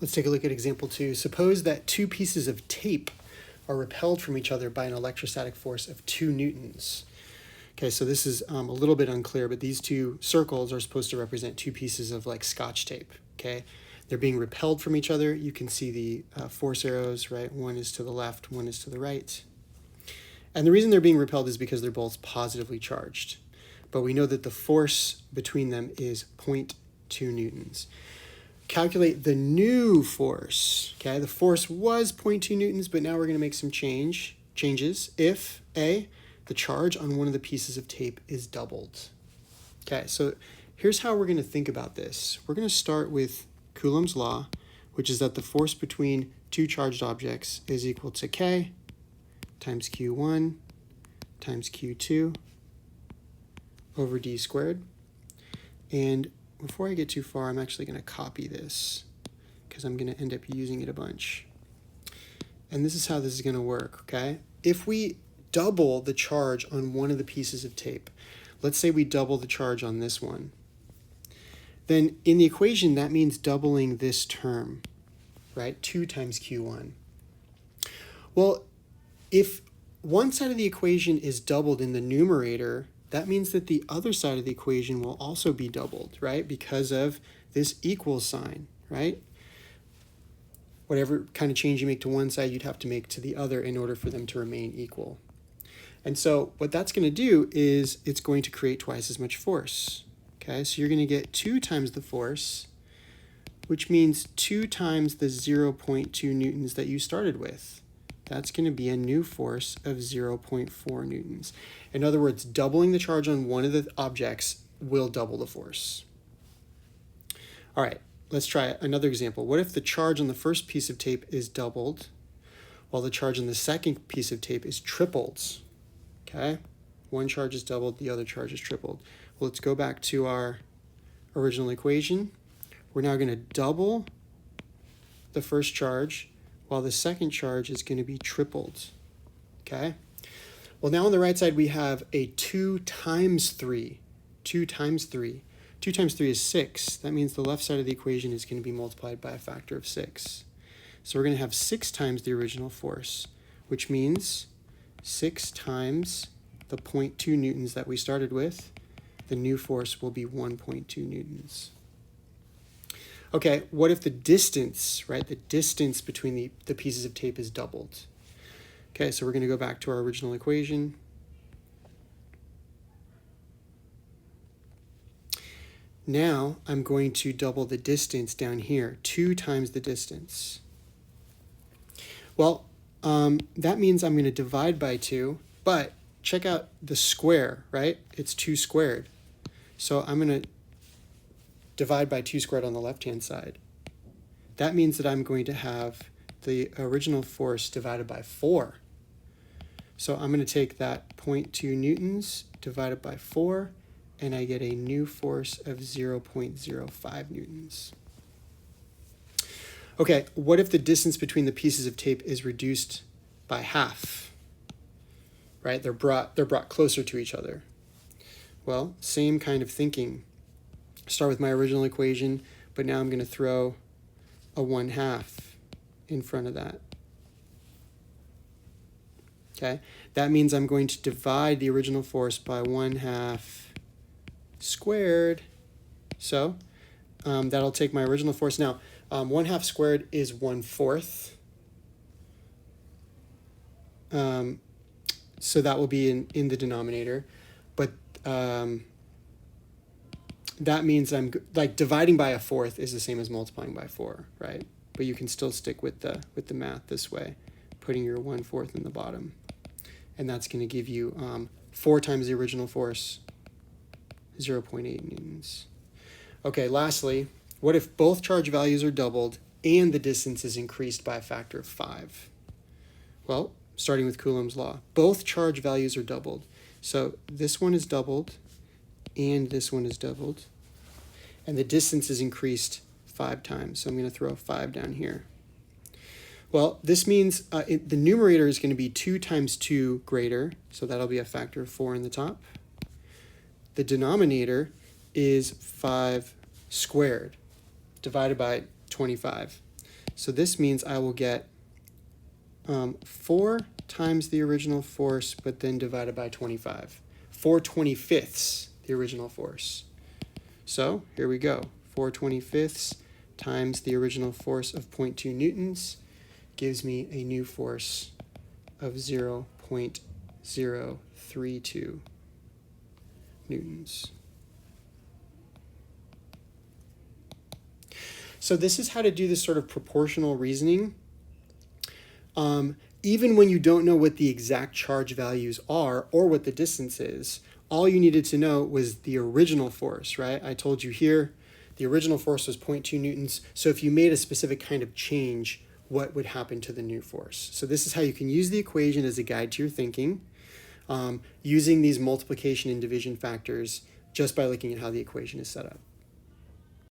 Let's take a look at example 2. Suppose that two pieces of tape are repelled from each other by an electrostatic force of 2 newtons. Okay, so this is a little bit unclear, but these two circles are supposed to represent two pieces of like Scotch tape. Okay, they're being repelled from each other. You can see the force arrows, right? One is to the left, one is to the right. And the reason they're being repelled is because they're both positively charged. But we know that the force between them is 0.2 newtons. Calculate the new force. Okay, the force was 0.2 newtons, but now we're going to make some changes if A, the charge on one of the pieces of tape is doubled. Okay, so here's how we're going to think about this. We're going to start with Coulombs Law, which is that the force between two charged objects is equal to K times Q1 times Q2 over D squared. And before I get too far, I'm actually going to copy this because I'm going to end up using it a bunch. And this is how this is going to work, okay? If we double the charge on one of the pieces of tape, let's say we double the charge on this one, then in the equation, that means doubling this term, right? 2 times Q1. Well, if one side of the equation is doubled in the numerator, that means that the other side of the equation will also be doubled, right? Because of this equal sign, right? Whatever kind of change you make to one side, you'd have to make to the other in order for them to remain equal. And so what that's going to do is it's going to create twice as much force. Okay, so you're going to get 2 times the force, which means 2 times the 0.2 newtons that you started with. That's going to be a new force of 0.4 newtons. In other words, doubling the charge on one of the objects will double the force. All right, let's try another example. What if the charge on the first piece of tape is doubled, while the charge on the second piece of tape is tripled? Okay, one charge is doubled, the other charge is tripled. Well, let's go back to our original equation. We're now going to double the first charge, while the second charge is going to be tripled. Okay? Well, now on the right side, we have a 2 times 3. 2 times 3. 2 times 3 is 6. That means the left side of the equation is going to be multiplied by a factor of 6. So we're going to have 6 times the original force, which means 6 times the 0.2 newtons that we started with. The new force will be 1.2 newtons. Okay, what if the distance, right, the distance between the pieces of tape is doubled? Okay, so we're going to go back to our original equation. Now I'm going to double the distance down here, 2 times the distance. Well, that means I'm going to divide by 2, but check out the square, right? It's 2 squared. So I'm going to divide by 2 squared on the left-hand side. That means that I'm going to have the original force divided by 4. So I'm going to take that 0.2 newtons divided by 4, and I get a new force of 0.05 newtons. Okay, what if the distance between the pieces of tape is reduced by half? Right, they're brought closer to each other. Well, same kind of thinking. Start with my original equation, but now I'm going to throw a 1/2 in front of that. Okay, that means I'm going to divide the original force by 1/2 squared. So that'll take my original force. Now, 1/2 squared is 1/4. So that will be in the denominator. But that means I'm like dividing by 1/4 is the same as multiplying by 4, right? But you can still stick with the math this way, putting your 1/4 in the bottom. And that's going to give you 4 times the original force, 0.8 newtons. Okay, lastly, what if both charge values are doubled and the distance is increased by a factor of 5? Well, starting with Coulombs Law, both charge values are doubled. So this one is doubled and this one is doubled. And the distance is increased 5 times. So I'm going to throw a 5 down here. Well, this means the numerator is going to be 2 times 2 greater. So that'll be a factor of 4 in the top. The denominator is 5 squared divided by 25. So this means I will get 4 times the original force, but then divided by 25. 4/25 the original force. So here we go. 4/25 times the original force of 0.2 newtons gives me a new force of 0.032 newtons. So this is how to do this sort of proportional reasoning. Even when you don't know what the exact charge values are or what the distance is, all you needed to know was the original force, right? I told you here, the original force was 0.2 newtons. So if you made a specific kind of change, what would happen to the new force? So this is how you can use the equation as a guide to your thinking, using these multiplication and division factors just by looking at how the equation is set up.